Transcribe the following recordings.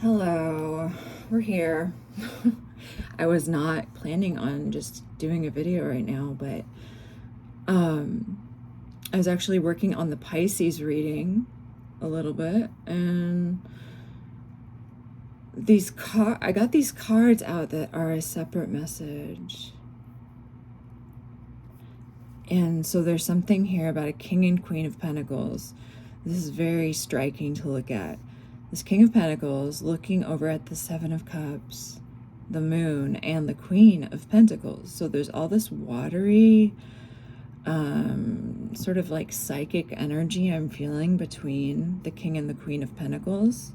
Hello, we're here. I was not planning on just doing a video right now, but I was actually working on the Pisces reading a little bit, and I got these cards out that are a separate message. And so there's something here about a King and Queen of Pentacles. This is very striking to look at. This King of Pentacles looking over at the Seven of Cups, the Moon, and the Queen of Pentacles. So there's all this watery, sort of like psychic energy I'm feeling between the King and the Queen of Pentacles.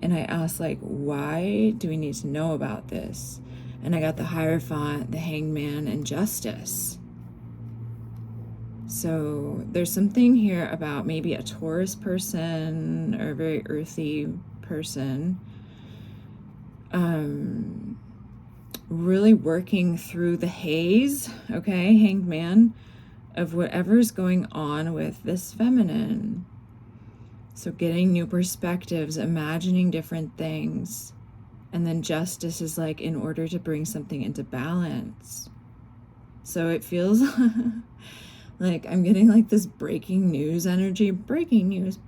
And I asked, like, why do we need to know about this? And I got the Hierophant, the Hangman, and Justice. So there's something here about maybe a Taurus person or a very earthy person really working through the haze, okay, Hanged Man, of whatever's going on with this feminine. So getting new perspectives, imagining different things. And then Justice is like in order to bring something into balance. So it feels like I'm getting like this breaking news energy. Breaking news.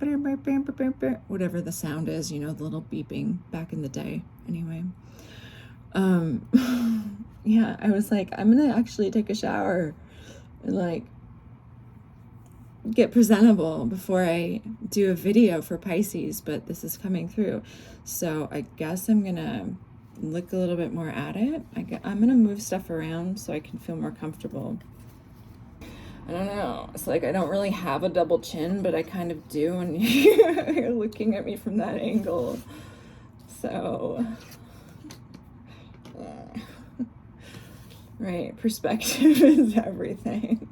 Whatever the sound is, you know, the little beeping back in the day. Anyway. Yeah, I was like, I'm gonna actually take a shower and like get presentable before I do a video for Pisces, but this is coming through. So I guess I'm gonna look a little bit more at it. I'm gonna move stuff around so I can feel more comfortable. I don't know. It's like I don't really have a double chin, but I kind of do, and you're looking at me from that angle. So, yeah. Right, perspective is everything.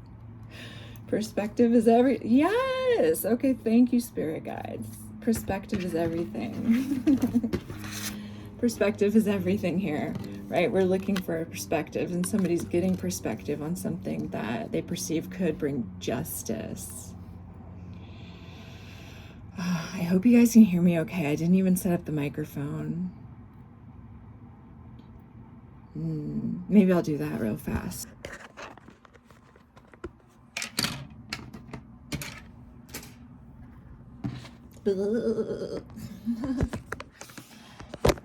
Perspective is yes! Okay, thank you, spirit guides. Perspective is everything. Perspective is everything here, right? We're looking for a perspective, and somebody's getting perspective on something that they perceive could bring justice. I hope you guys can hear me okay. I didn't even set up the microphone. Maybe I'll do that real fast.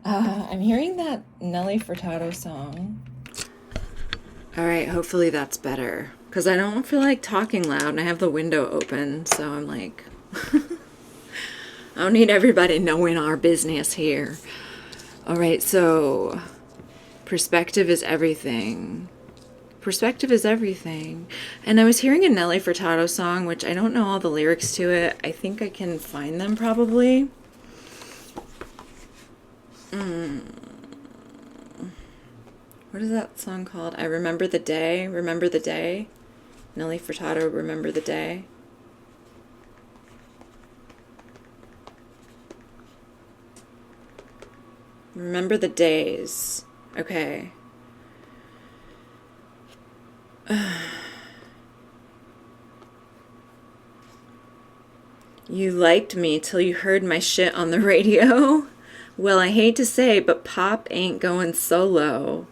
I'm hearing that Nelly Furtado song. All right, hopefully that's better. Because I don't feel like talking loud, and I have the window open, so I'm like... I don't need everybody knowing our business here. All right, so... Perspective is everything. Perspective is everything. And I was hearing a Nelly Furtado song, which I don't know all the lyrics to it. I think I can find them probably. What is that song called? I Remember the Day. Remember the Day. Nelly Furtado, Remember the Day. Remember the days. Okay. You liked me till you heard my shit on the radio? Well, I hate to say, but pop ain't going solo.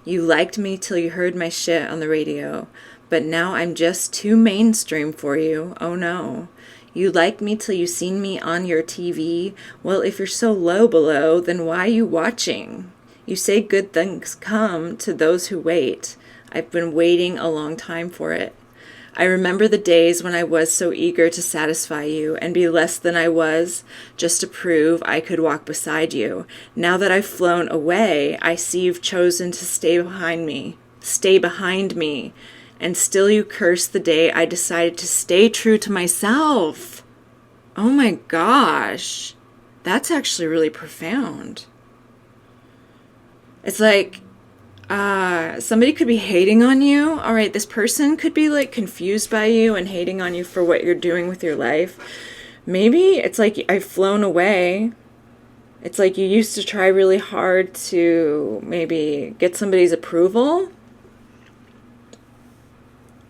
You liked me till you heard my shit on the radio, but now I'm just too mainstream for you. Oh no. You liked me till you seen me on your TV? Well, if you're so low below, then why you watching? You say good things come to those who wait. I've been waiting a long time for it. I remember the days when I was so eager to satisfy you and be less than I was, just to prove I could walk beside you. Now that I've flown away, I see you've chosen to stay behind me. Stay behind me. And still you curse the day I decided to stay true to myself. Oh my gosh. That's actually really profound. It's like, somebody could be hating on you. All right, this person could be like confused by you and hating on you for what you're doing with your life. Maybe it's like I've flown away. It's like you used to try really hard to maybe get somebody's approval.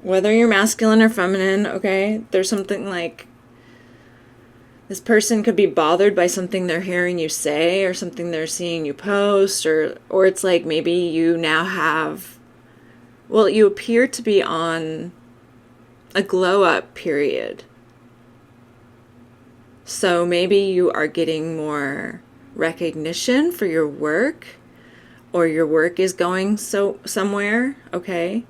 Whether you're masculine or feminine, okay? There's something like This person could be bothered by something they're hearing you say or something they're seeing you post, or it's like maybe you now have, well, you appear to be on a glow up period. So maybe you are getting more recognition for your work, or your work is going somewhere, okay?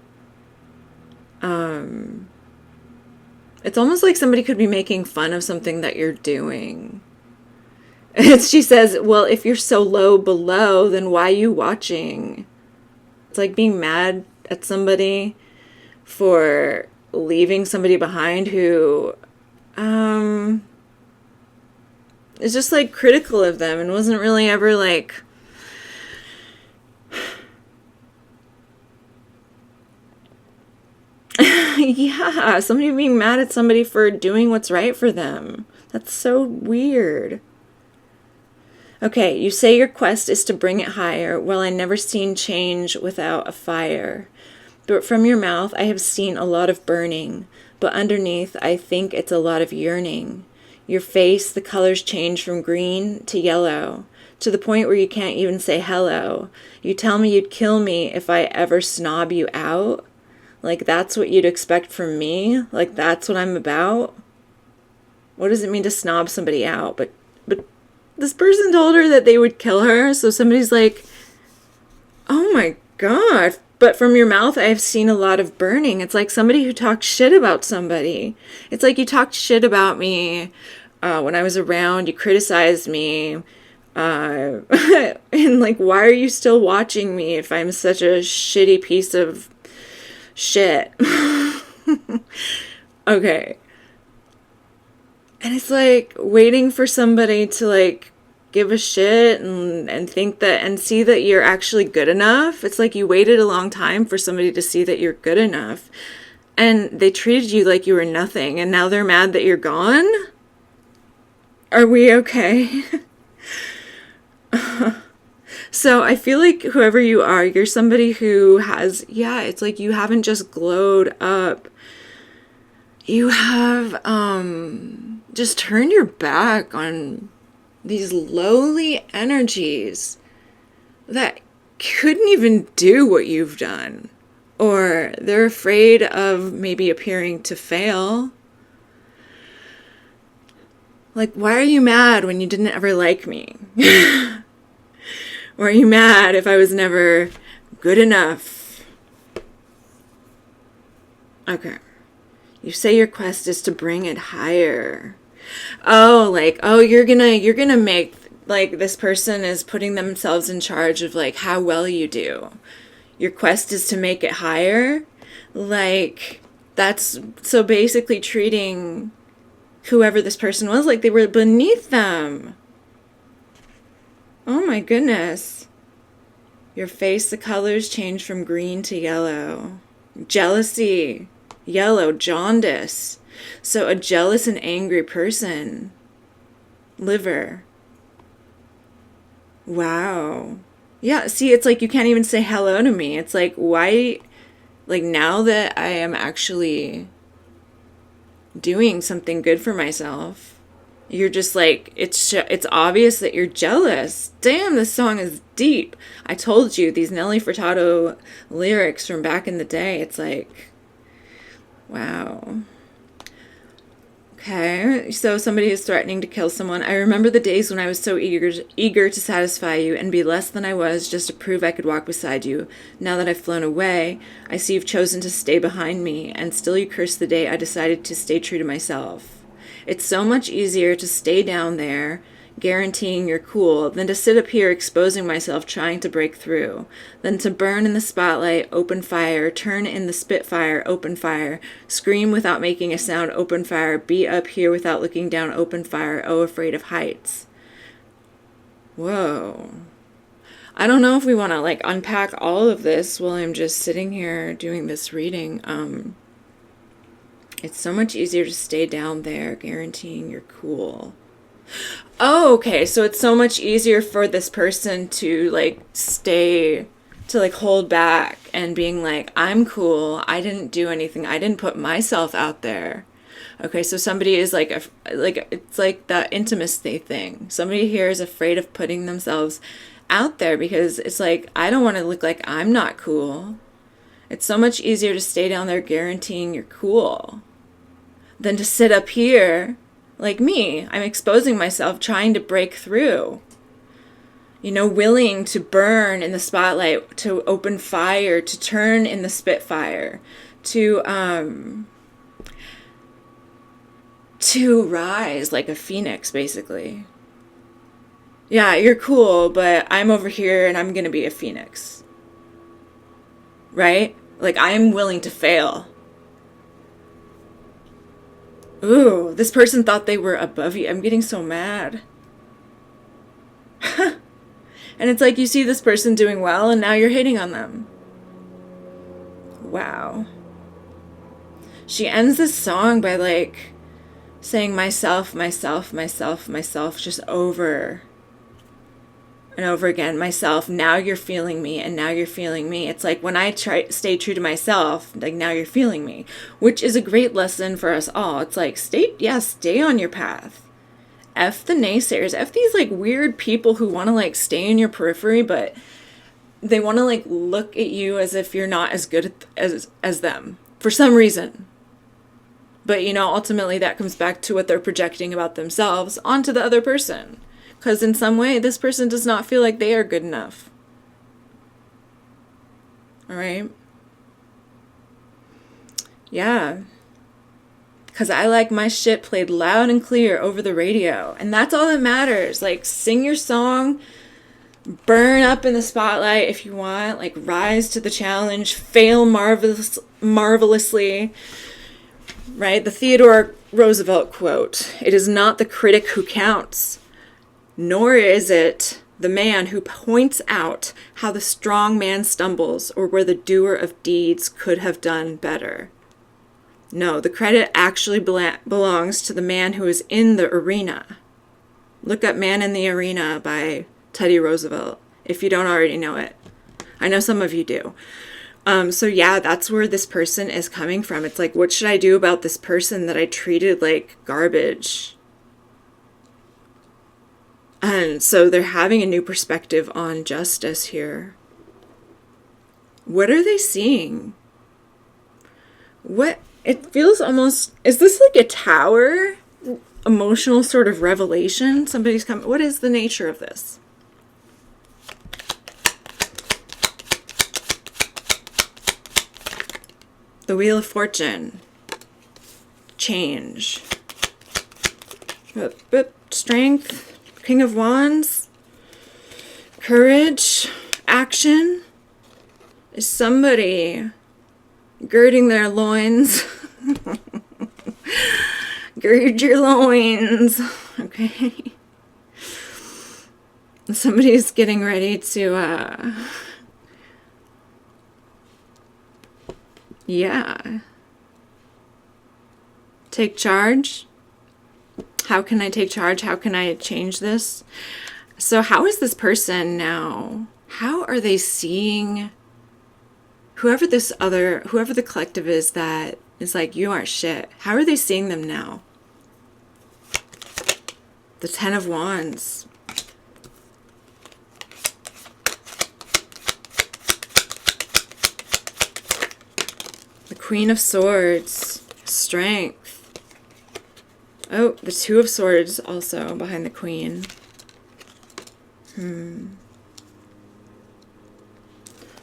It's almost like somebody could be making fun of something that you're doing. She says, well, if you're so low below, then why are you watching? It's like being mad at somebody for leaving somebody behind who is just like critical of them and wasn't really ever like yeah, somebody being mad at somebody for doing what's right for them. That's so weird. Okay, you say your quest is to bring it higher. Well, I never seen change without a fire. But from your mouth I have seen a lot of burning. But underneath I think it's a lot of yearning. Your face, the colors change from green to yellow, to the point where you can't even say hello. You tell me you'd kill me if I ever snob you out. Like, that's what you'd expect from me? Like, that's what I'm about? What does it mean to snob somebody out? But this person told her that they would kill her, so somebody's like, oh my god. But from your mouth, I've seen a lot of burning. It's like somebody who talks shit about somebody. It's like you talked shit about me when I was around. You criticized me. And like, why are you still watching me if I'm such a shitty piece of shit? Okay. And it's like waiting for somebody to like give a shit and think that and see that you're actually good enough. It's like you waited a long time for somebody to see that you're good enough, and they treated you like you were nothing, and now they're mad that you're gone. Are we okay? So I feel like whoever you are, you're somebody who has, yeah, it's like you haven't just glowed up. You have just turned your back on these lowly energies that couldn't even do what you've done. Or they're afraid of maybe appearing to fail. Like, why are you mad when you didn't ever like me? Or are you mad if I was never good enough? Okay. You say your quest is to bring it higher. Oh, like, oh, you're gonna make, like, this person is putting themselves in charge of, like, how well you do. Your quest is to make it higher. Like, that's, so basically treating whoever this person was like they were beneath them. Oh my goodness. Your face, the colors change from green to yellow. Jealousy, yellow, jaundice. So a jealous and angry person. Liver. Wow. Yeah, see, it's like you can't even say hello to me. It's like, why, like, now that I am actually doing something good for myself, you're just like, it's obvious that you're jealous. Damn, this song is deep. I told you, these Nelly Furtado lyrics from back in the day, it's like, wow. Okay, so somebody is threatening to kill someone. I remember the days when I was so eager to satisfy you and be less than I was just to prove I could walk beside you. Now that I've flown away, I see you've chosen to stay behind me, and still you curse the day I decided to stay true to myself. It's so much easier to stay down there, guaranteeing you're cool, than to sit up here exposing myself trying to break through, than to burn in the spotlight, open fire, turn in the spitfire, open fire, scream without making a sound, open fire, be up here without looking down, open fire, oh, afraid of heights. Whoa. I don't know if we want to like unpack all of this while I'm just sitting here doing this reading. It's so much easier to stay down there, guaranteeing you're cool. Oh, okay. So it's so much easier for this person to like stay, to like hold back and being like, I'm cool. I didn't do anything. I didn't put myself out there. Okay, so somebody is like it's like that intimacy thing. Somebody here is afraid of putting themselves out there because it's like, I don't want to look like I'm not cool. It's so much easier to stay down there guaranteeing you're cool than to sit up here like me. I'm exposing myself, trying to break through. You know, willing to burn in the spotlight, to open fire, to turn in the spitfire, to rise like a phoenix, basically. Yeah, you're cool, but I'm over here and I'm gonna be a phoenix. Right? Like, I'm willing to fail. Ooh, this person thought they were above you. I'm getting so mad. And it's like, you see this person doing well and now you're hating on them. Wow. She ends this song by like saying myself, myself, myself, myself, just over and over again. Myself, now you're feeling me, and now you're feeling me. It's like when I stay true to myself, like now you're feeling me, which is a great lesson for us all. It's like, stay on your path. F the naysayers. F these like weird people who want to like stay in your periphery, but they want to like look at you as if you're not as good as them for some reason. But you know, ultimately that comes back to what they're projecting about themselves onto the other person. Because in some way, this person does not feel like they are good enough. All right? Yeah. Because I like my shit played loud and clear over the radio. And that's all that matters. Like, sing your song, burn up in the spotlight if you want, like, rise to the challenge, fail marvelously. Right? The Theodore Roosevelt quote, "It is not the critic who counts, nor is it the man who points out how the strong man stumbles or where the doer of deeds could have done better. No, the credit actually belongs to the man who is in the arena." Look up Man in the Arena by Teddy Roosevelt, if you don't already know it. I know some of you do. So yeah, that's where this person is coming from. It's like, what should I do about this person that I treated like garbage? And so they're having a new perspective on justice here. What are they seeing? What? It feels almost, is this like a tower? Emotional sort of revelation? Somebody's coming. What is the nature of this? The Wheel of Fortune. Change. Strength. King of Wands. Courage. Action. Is somebody girding their loins? Gird your loins. Okay. Somebody's getting ready to, yeah. Take charge. How can I take charge? How can I change this? So how is this person now? How are they seeing whoever the collective is that is like, you aren't shit? How are they seeing them now? The Ten of Wands. The Queen of Swords. Strength. Oh, the Two of Swords also behind the Queen.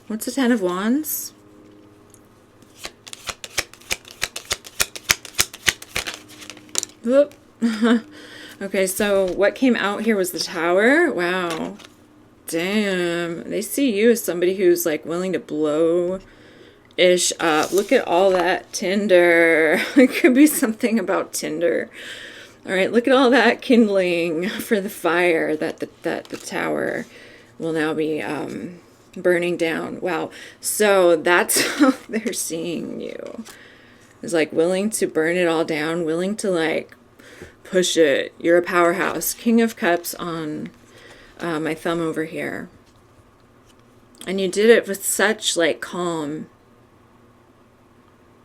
What's the Ten of Wands? Whoop. Okay, so what came out here was the Tower. Wow. Damn. They see you as somebody who's like willing to blow ish up. Look at all that Tinder. It could be something about Tinder. All right, look at all that kindling for the fire that the tower will now be burning down. Wow. So that's how they're seeing you. It's like willing to burn it all down, willing to like push it. You're a powerhouse. King of Cups on my thumb over here. And you did it with such like calm.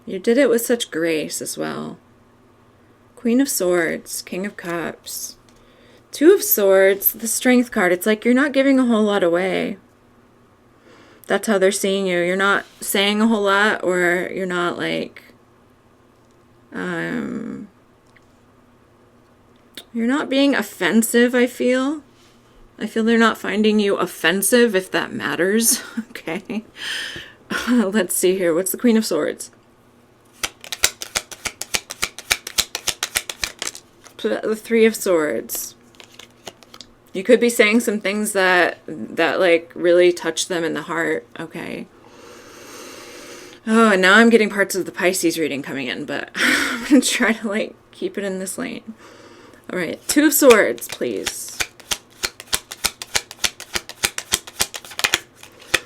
You did it with such grace as well. Queen of Swords, King of Cups, Two of Swords, the Strength card. It's like you're not giving a whole lot away. That's how they're seeing you. You're not saying a whole lot, or you're not like, you're not being offensive, I feel. I feel they're not finding you offensive, if that matters. Okay. Let's see here. What's the Queen of Swords? The Three of Swords. You could be saying some things that like really touch them in the heart. Okay. Oh, and now I'm getting parts of the Pisces reading coming in, but I'm going to try to like keep it in this lane. All right. Two of Swords, please.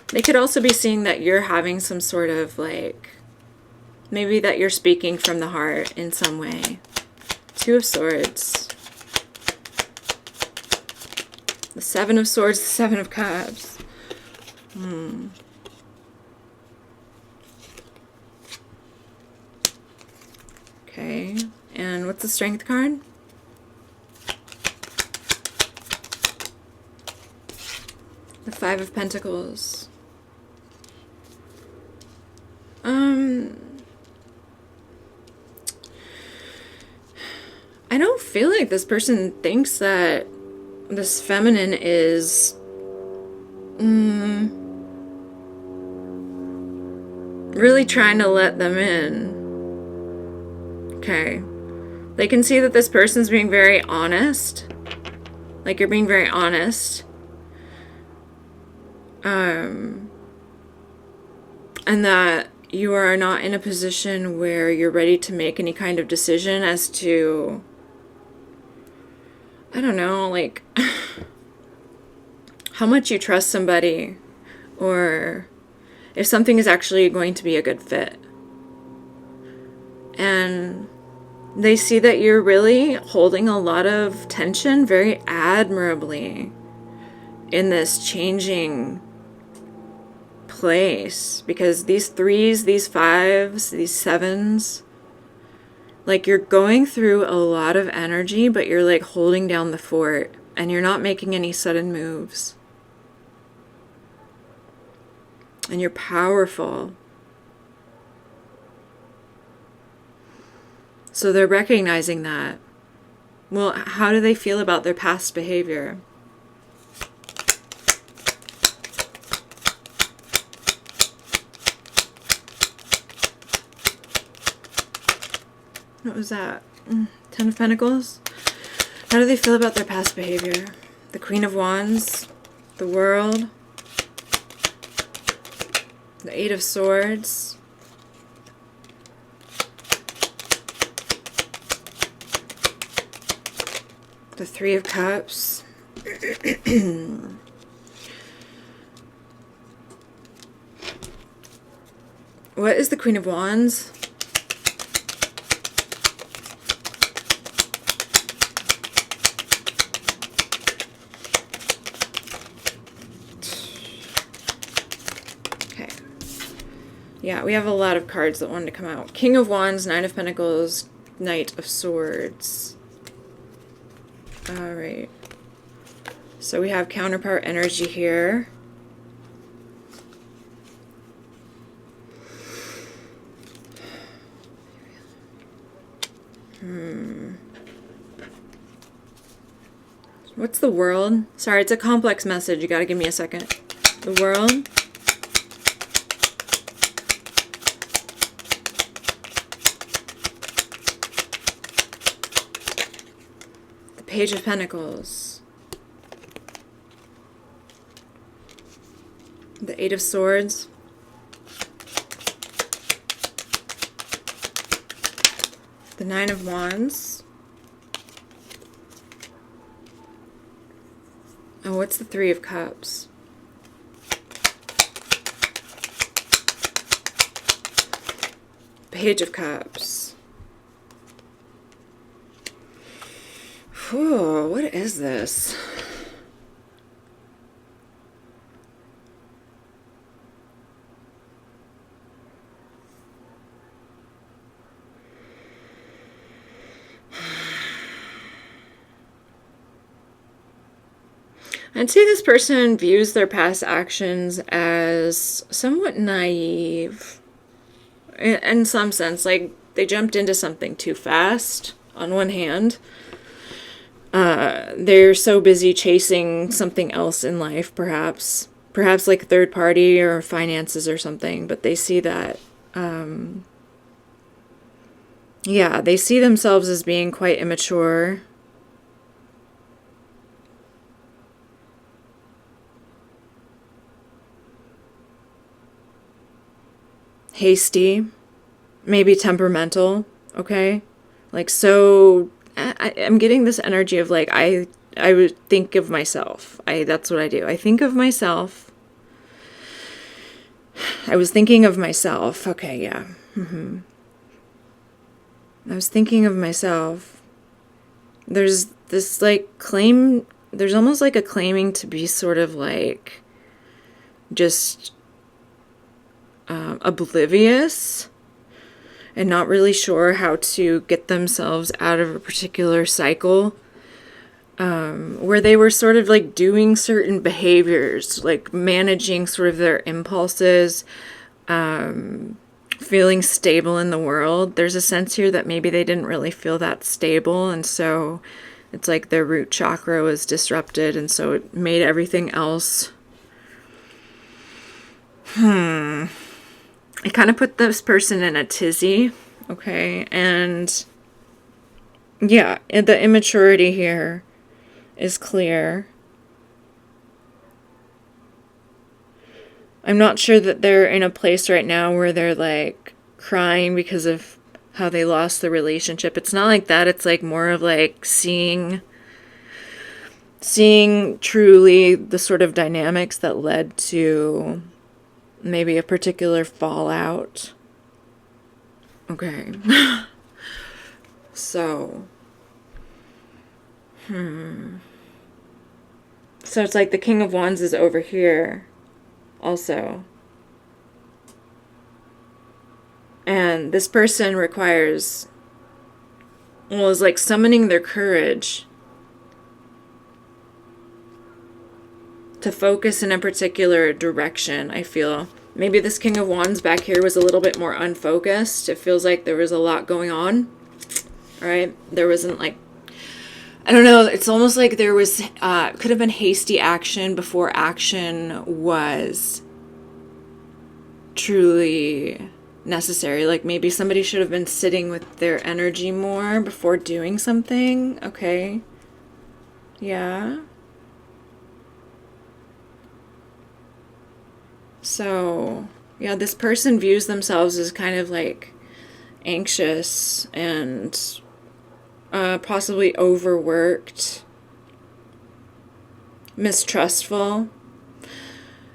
They could also be seeing that you're having some sort of like, maybe that you're speaking from the heart in some way. Two of Swords. The Seven of Swords, the Seven of Cups. Okay. And what's the Strength card? The Five of Pentacles. I don't feel like this person thinks that this feminine is really trying to let them in. Okay. They can see that this person's being very honest. Like you're being very honest. And that you are not in a position where you're ready to make any kind of decision as to, I don't know, like how much you trust somebody, or if something is actually going to be a good fit. And they see that you're really holding a lot of tension very admirably in this changing place, because these threes, these fives, these sevens, like you're going through a lot of energy, but you're like holding down the fort and you're not making any sudden moves. And you're powerful. So they're recognizing that. Well, how do they feel about their past behavior? What was that? Ten of Pentacles? How do they feel about their past behavior? The Queen of Wands, the World, the Eight of Swords, the Three of Cups, what is the Queen of Wands? Yeah, we have a lot of cards that wanted to come out. King of Wands, Nine of Pentacles, Knight of Swords. Alright. So we have counterpart energy here. What's the World? Sorry, it's a complex message. You gotta give me a second. The World. Page of Pentacles, the Eight of Swords, the Nine of Wands. Oh, what's the Three of Cups? Page of Cups. Whew, what is this? I'd say this person views their past actions as somewhat naive in some sense. Like, they jumped into something too fast, on one hand. They're so busy chasing something else in life, perhaps. Perhaps like third party or finances or something, but they see that, yeah, they see themselves as being quite immature. Hasty, maybe temperamental, okay? Like, so I'm getting this energy of like I would think of myself. That's what I do. I think of myself. I was thinking of myself. Okay, yeah. I was thinking of myself. There's this like claim, there's almost like a claiming to be sort of like just oblivious and not really sure how to get themselves out of a particular cycle, where they were sort of like doing certain behaviors, like managing sort of their impulses, feeling stable in the world. There's a sense here that maybe they didn't really feel that stable, and so it's like their root chakra was disrupted, and so it made everything else. I kind of put this person in a tizzy, okay? And yeah, the immaturity here is clear. I'm not sure that they're in a place right now where they're like crying because of how they lost the relationship. It's not like that. It's like more of like seeing truly the sort of dynamics that led to maybe a particular fallout. Okay. So, so it's like the King of Wands is over here also. And this person requires, well, is like summoning their courage to focus in a particular direction, I feel. Maybe this King of Wands back here was a little bit more unfocused. It feels like there was a lot going on, right? There wasn't like, I don't know, it's almost like there was, could have been hasty action before action was truly necessary. Like maybe somebody should have been sitting with their energy more before doing something. Okay. Yeah. So, yeah, this person views themselves as kind of like anxious and possibly overworked, mistrustful.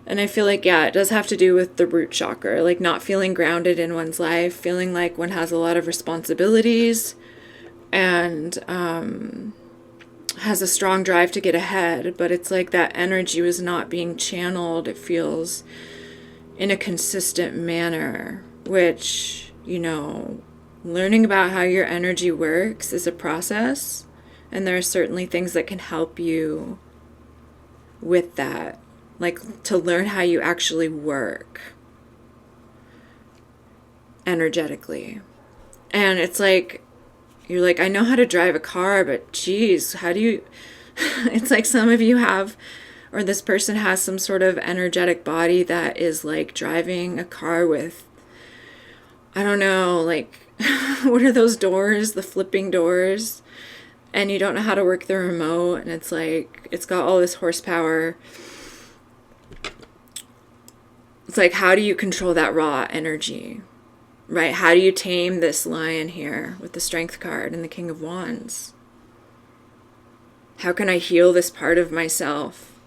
And I feel like, yeah, it does have to do with the root chakra, like not feeling grounded in one's life, feeling like one has a lot of responsibilities and has a strong drive to get ahead, but it's like that energy was not being channeled, it feels, in a consistent manner, which, you know, learning about how your energy works is a process, and there are certainly things that can help you with that, like to learn how you actually work energetically. And it's like, you're like, I know how to drive a car, but geez, how do you, it's like some of you have, or this person has some sort of energetic body that is like driving a car with, I don't know, like, what are those doors? The flipping doors. And you don't know how to work the remote. And it's like, it's got all this horsepower. It's like, how do you control that raw energy? Right? How do you tame this lion here with the Strength card and the King of Wands? How can I heal this part of myself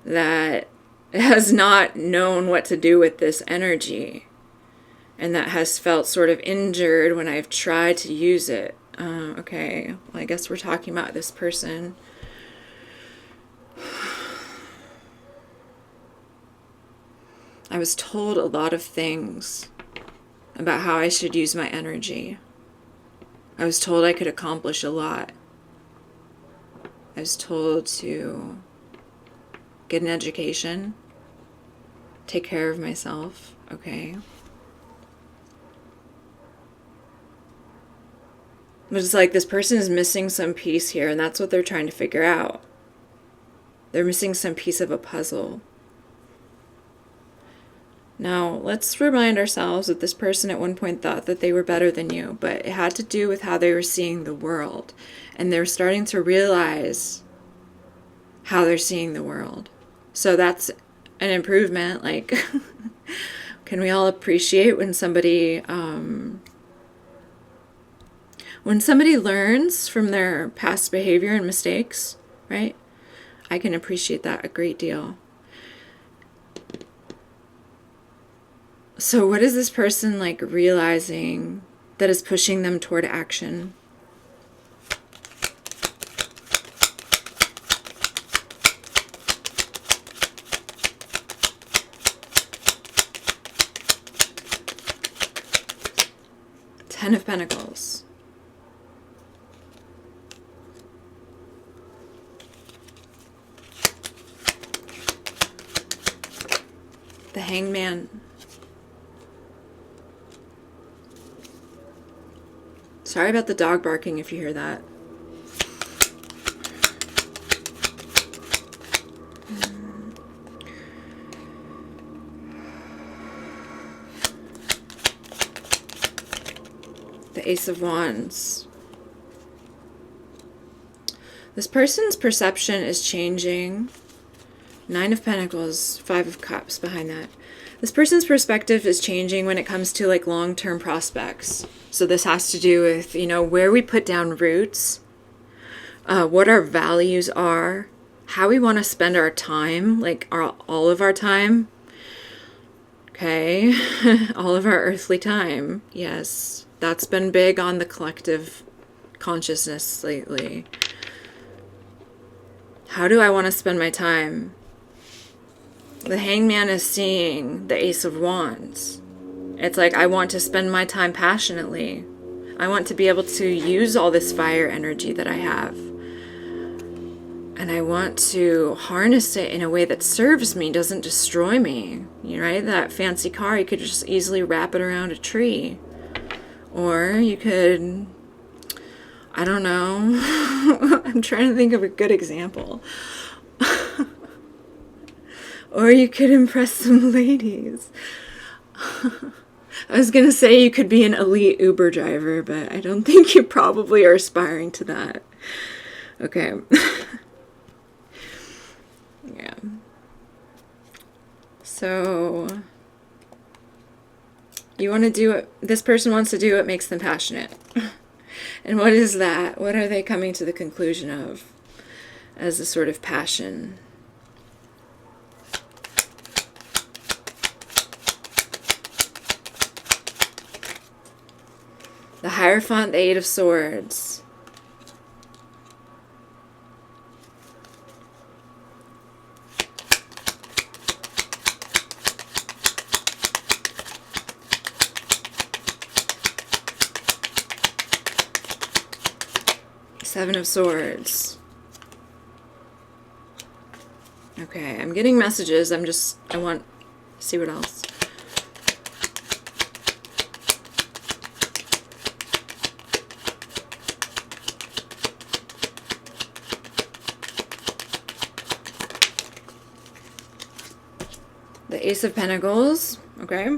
that has not known what to do with this energy and that has felt sort of injured when I've tried to use it? Okay, well, I guess we're talking about this person. I was told a lot of things about how I should use my energy. I was told I could accomplish a lot. I was told to get an education, take care of myself, okay? But it's like this person is missing some piece here, and that's what they're trying to figure out. They're missing some piece of a puzzle. Now, let's remind ourselves that this person at one point thought that they were better than you, but it had to do with how they were seeing the world. And they're starting to realize how they're seeing the world. So that's an improvement. Like, can we all appreciate when somebody learns from their past behavior and mistakes, right? I can appreciate that a great deal. So what is this person like realizing that is pushing them toward action? Ten of Pentacles. The Hangman. Sorry about the dog barking if you hear that. The Ace of Wands. This person's perception is changing. Nine of Pentacles, Five of Cups behind that. This person's perspective is changing when it comes to like long-term prospects. So this has to do with, you know, where we put down roots, what our values are, how we want to spend our time, like all of our time. Okay, all of our earthly time. Yes, that's been big on the collective consciousness lately. How do I want to spend my time? The Hangman is seeing the Ace of Wands. It's like, I want to spend my time passionately. I want to be able to use all this fire energy that I have. And I want to harness it in a way that serves me, doesn't destroy me. You know, right? That fancy car, you could just easily wrap it around a tree. Or you could, I don't know. I'm trying to think of a good example. Or you could impress some ladies. I was going to say you could be an elite Uber driver, but I don't think you probably are aspiring to that. Okay. Yeah. So, you want to do it, this person wants to do what makes them passionate. And what is that? What are they coming to the conclusion of as a sort of passion? The Hierophant, the Eight of Swords. Seven of Swords. Okay, I'm getting messages. I want to see what else. The Ace of Pentacles, okay.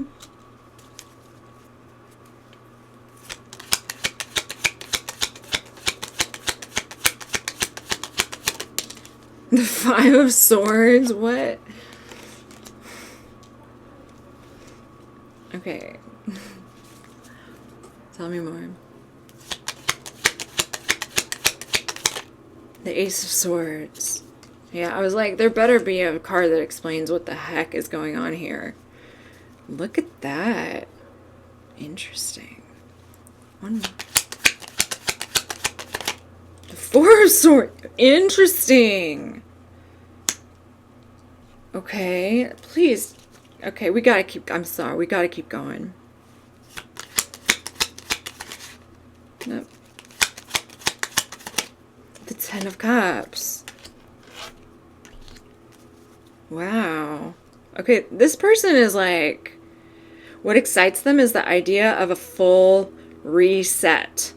The Five of Swords, what? Okay. Tell me more. The Ace of Swords. Yeah, I was like, there better be a card that explains what the heck is going on here. Look at that. Interesting. One. The Four of Swords. Interesting. Okay, please. Okay, we gotta keep, I'm sorry, we gotta keep going. Nope. The Ten of Cups. Wow. Okay, this person is like, what excites them is the idea of a full reset.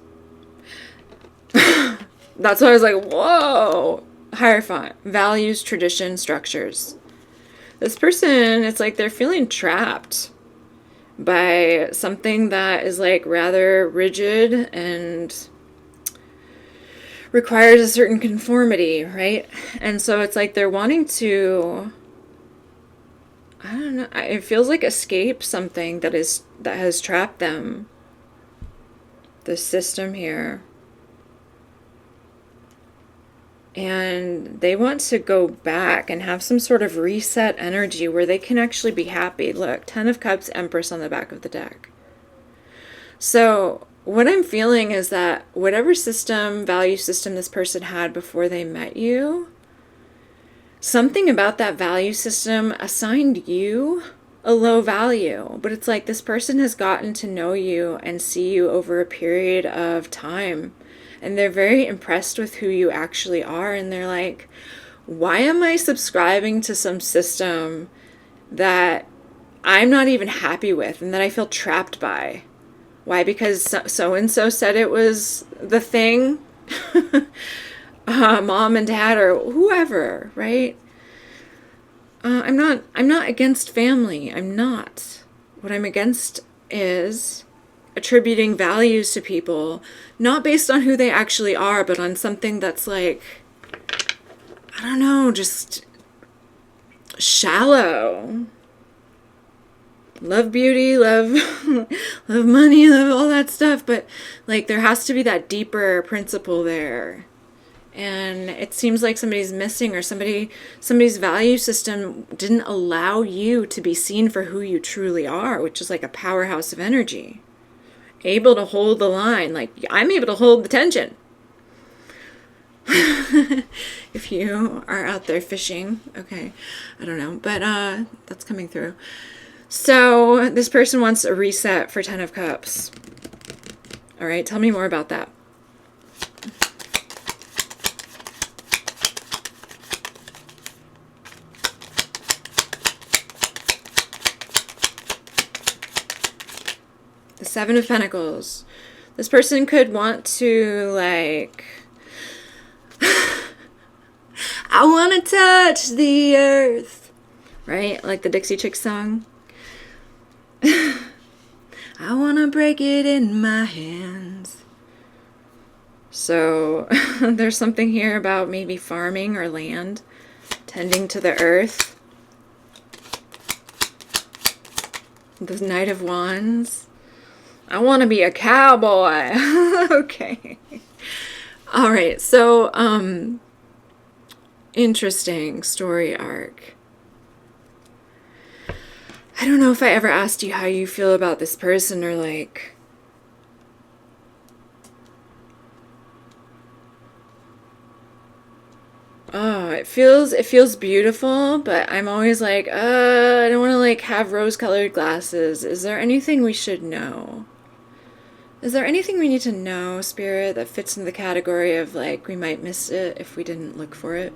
That's why I was like, whoa. Hierophant, values, tradition, structures. This person, it's like they're feeling trapped by something that is like rather rigid and requires a certain conformity, right? And so it's like they're wanting to, I don't know, it feels like escape something that has trapped them. The system here. And they want to go back and have some sort of reset energy where they can actually be happy. Look, Ten of Cups, Empress on the back of the deck. So what I'm feeling is that whatever system, value system this person had before they met you, something about that value system assigned you a low value. But it's like this person has gotten to know you and see you over a period of time. And they're very impressed with who you actually are. And they're like, why am I subscribing to some system that I'm not even happy with and that I feel trapped by? Why? Because so-and-so said it was the thing. Mom and dad or whoever, right? I'm not against family. I'm not. What I'm against is attributing values to people, not based on who they actually are, but on something that's like, I don't know, just shallow. Love beauty, love love money, love all that stuff, but like there has to be that deeper principle there. And it seems like somebody's missing, or somebody's value system didn't allow you to be seen for who you truly are, which is like a powerhouse of energy. Able to hold the line. Like, I'm able to hold the tension. If you are out there fishing, okay, I don't know, but that's coming through. So this person wants a reset for Ten of Cups. All right, tell me more about that. The Seven of Pentacles. This person could want to, like, I want to touch the earth, right? Like the Dixie Chicks song. I want to break it in my hands. So there's something here about maybe farming or land, tending to the earth. The Knight of Wands. I want to be a cowboy. Okay. All right. So, interesting story arc. I don't know if I ever asked you how you feel about this person, or like, oh, it feels beautiful, but I'm always like, I don't want to like have rose-colored glasses. Is there anything we should know? Is there anything we need to know, Spirit, that fits in the category of like we might miss it if we didn't look for it?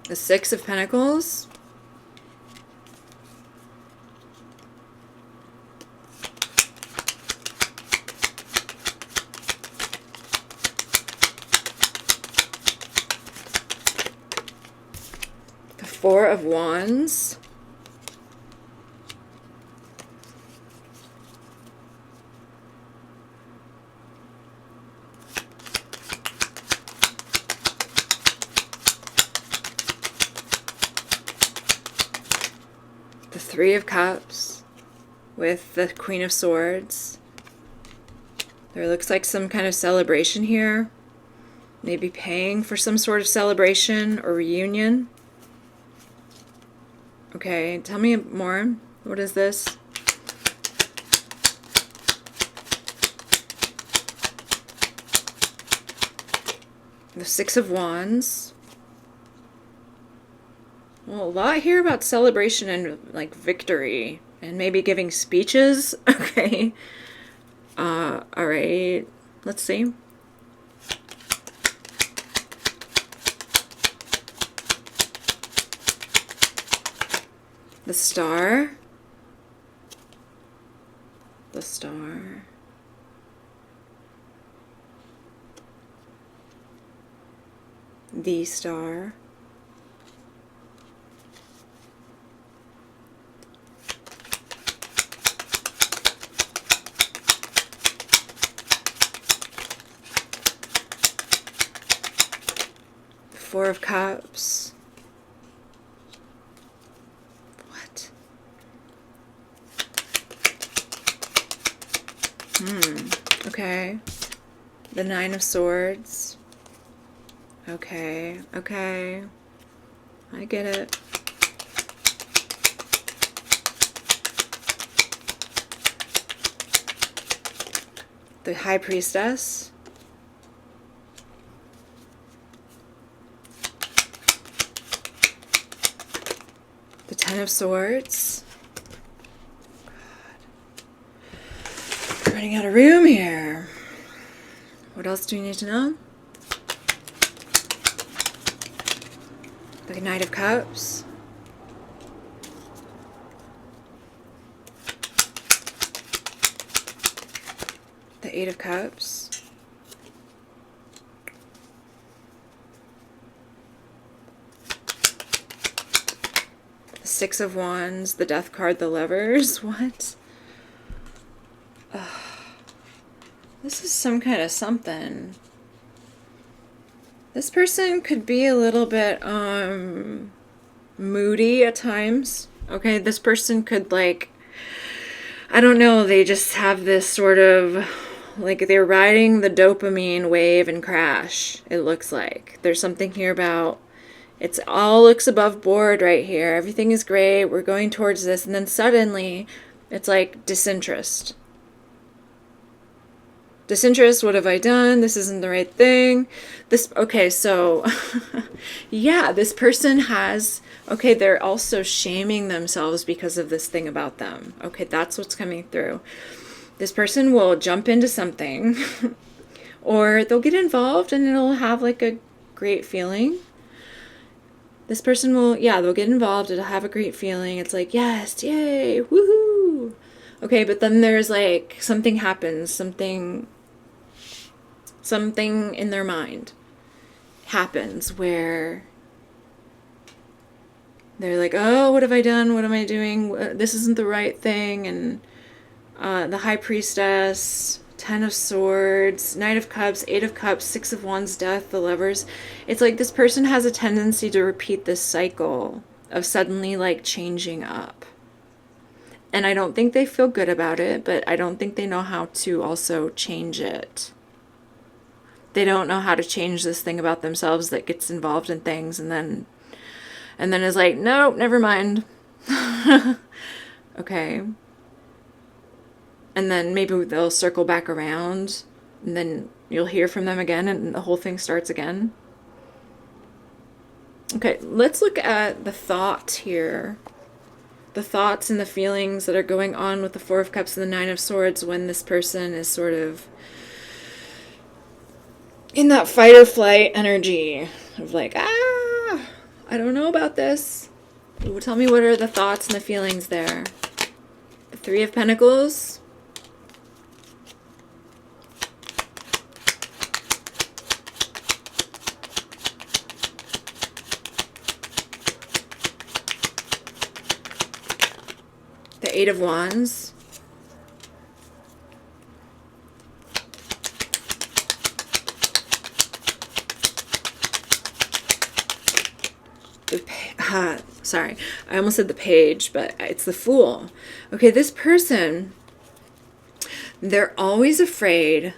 The Six of Pentacles. The Four of Wands. The Three of Cups with the Queen of Swords. There looks like some kind of celebration here. Maybe paying for some sort of celebration or reunion. Okay, tell me more. What is this? The Six of Wands. Well, a lot here about celebration and like victory and maybe giving speeches. Okay. All right. Let's see. The Star. The Star. The Star. Four of Cups. What? Okay. The Nine of Swords. Okay. Okay. I get it. The High Priestess. The Ten of Swords. God. Running out of room here. What else do you need to know? The Knight of Cups. The Eight of Cups. The Six of Wands. The Death card. The Lovers. What? This is some kind of something. This person could be a little bit moody at times. Okay, this person could, like, I don't know, they just have this sort of, like, they're riding the dopamine wave and crash, it looks like. There's something here about, it's all looks above board right here. Everything is great. We're going towards this. And then suddenly, it's like disinterest. Disinterest, what have I done? This isn't the right thing. Okay, so, yeah, this person has, okay, they're also shaming themselves because of this thing about them. Okay, that's what's coming through. This person will jump into something, or they'll get involved and it'll have like a great feeling. This person will, yeah, they'll get involved, it'll have a great feeling. It's like, yes, yay, woohoo. Okay, but then there's like, something happens, something in their mind happens where they're like, oh, what have I done? What am I doing? This isn't the right thing. And the High Priestess, Ten of Swords, Knight of Cups, Eight of Cups, Six of Wands, Death, the Lovers. It's like this person has a tendency to repeat this cycle of suddenly like changing up. And I don't think they feel good about it, but I don't think they know how to also change it. They don't know how to change this thing about themselves that gets involved in things and then is like, nope, never mind. Okay. And then maybe they'll circle back around and then you'll hear from them again and the whole thing starts again. Okay, let's look at the thought here. The thoughts and the feelings that are going on with the Four of Cups and the Nine of Swords when this person is sort of in that fight or flight energy of like, I don't know about this. Tell me, what are the thoughts and the feelings there? The Three of Pentacles. The Eight of Wands. Sorry, I almost said the Page, but it's the Fool. Okay, this person, they're always afraid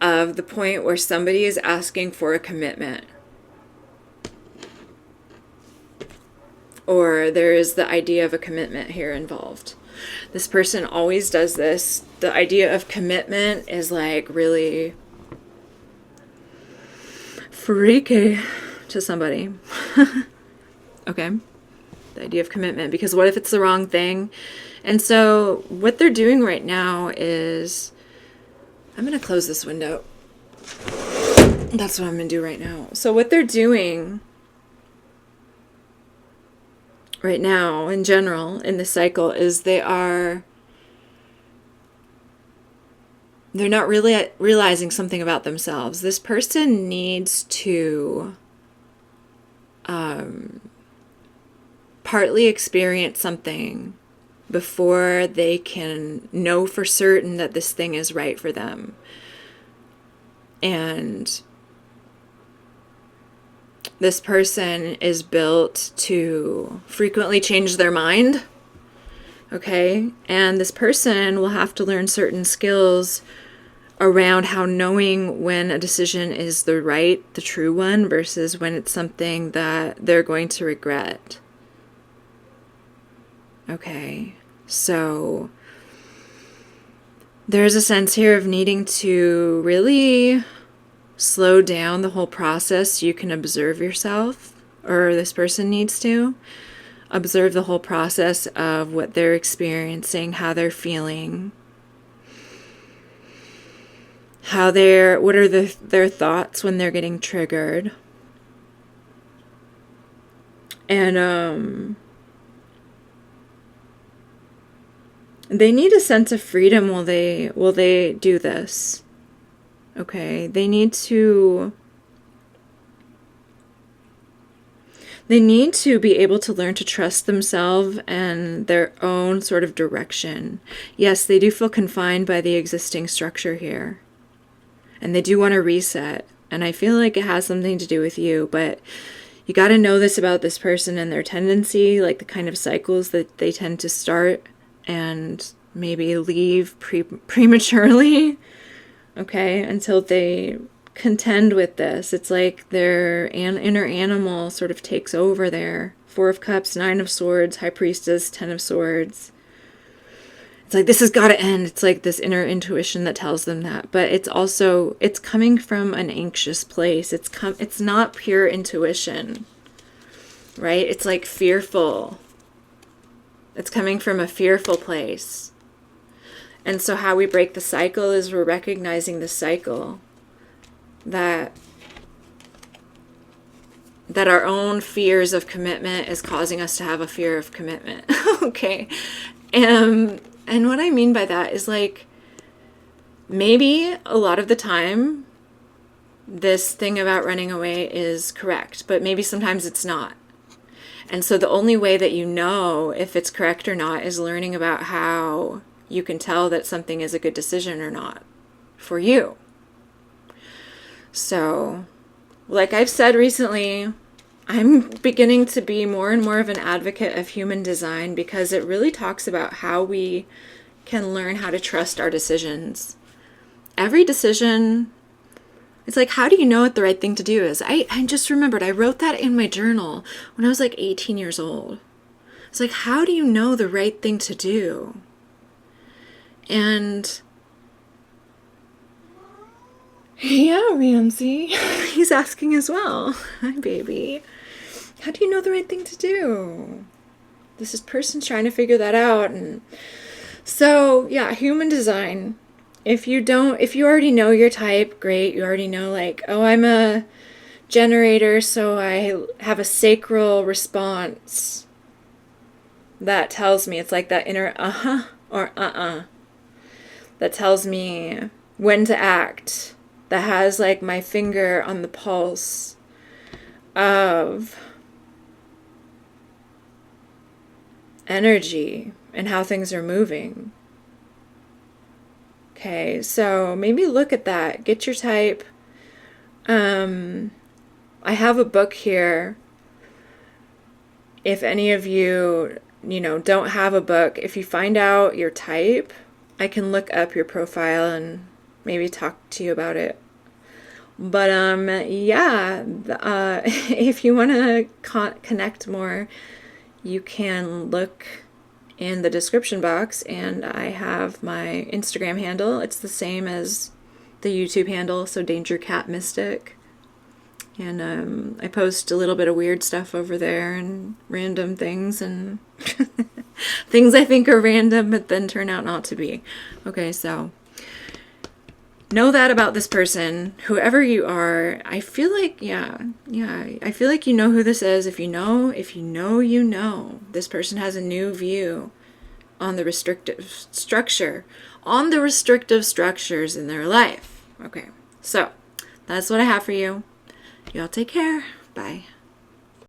of the point where somebody is asking for a commitment. Or there is the idea of a commitment here involved. This person always does this. The idea of commitment is like really freaky to somebody. Okay, the idea of commitment, because what if it's the wrong thing? And so what they're doing right now is, I'm going to close this window. That's what I'm going to do right now. So what they're doing right now in general in the cycle is they're not really realizing something about themselves. This person needs to partly experience something before they can know for certain that this thing is right for them. And this person is built to frequently change their mind. Okay? And this person will have to learn certain skills around how knowing when a decision is the true one, versus when it's something that they're going to regret. Okay? So there's a sense here of needing to really slow down the whole process so you can observe yourself, or this person needs to observe the whole process of what they're experiencing, how they're feeling, what are their thoughts when they're getting triggered. And they need a sense of freedom while they do this. Okay, they need to be able to learn to trust themselves and their own sort of direction. Yes, they do feel confined by the existing structure here. And they do want to reset. And I feel like it has something to do with you, but you got to know this about this person and their tendency, like the kind of cycles that they tend to start and maybe leave prematurely. Okay, until they contend with this. It's like their inner animal sort of takes over there. 4 of Cups, 9 of Swords, High Priestess, 10 of Swords. It's like, this has got to end. It's like this inner intuition that tells them that. But it's coming from an anxious place. It's not pure intuition, right? It's like fearful. It's coming from a fearful place. And so how we break the cycle is we're recognizing the cycle that our own fears of commitment is causing us to have a fear of commitment. Okay. And what I mean by that is, like, maybe a lot of the time this thing about running away is correct, but maybe sometimes it's not. And so the only way that you know if it's correct or not is learning about how you can tell that something is a good decision or not for you. So, like I've said recently, I'm beginning to be more and more of an advocate of human design, because it really talks about how we can learn how to trust our decisions. Every decision, it's like, how do you know what the right thing to do is? I just remembered, I wrote that in my journal when I was like 18 years old. It's like, how do you know the right thing to do? And yeah, Ramsey, he's asking as well. Hi, baby. How do you know the right thing to do? This is person's trying to figure that out. And so, yeah, human design. If you already know your type, great. You already know, like, oh, I'm a generator, so I have a sacral response that tells me, it's like that inner or that tells me when to act, that has like my finger on the pulse of energy and how things are moving. Okay, so maybe look at that. Get your type. I have a book here. If any of you, don't have a book, if you find out your type, I can look up your profile and maybe talk to you about it. But if you want to connect more, you can look in the description box, and I have my Instagram handle. It's the same as the YouTube handle, so Danger Cat Mystic. And I post a little bit of weird stuff over there and random things and things I think are random but then turn out not to be. Okay, so know that about this person, whoever you are. I feel like, I feel like you know who this is. If you know, you know. This person has a new view on the restrictive structures in their life. Okay, so that's what I have for you. Y'all take care. Bye.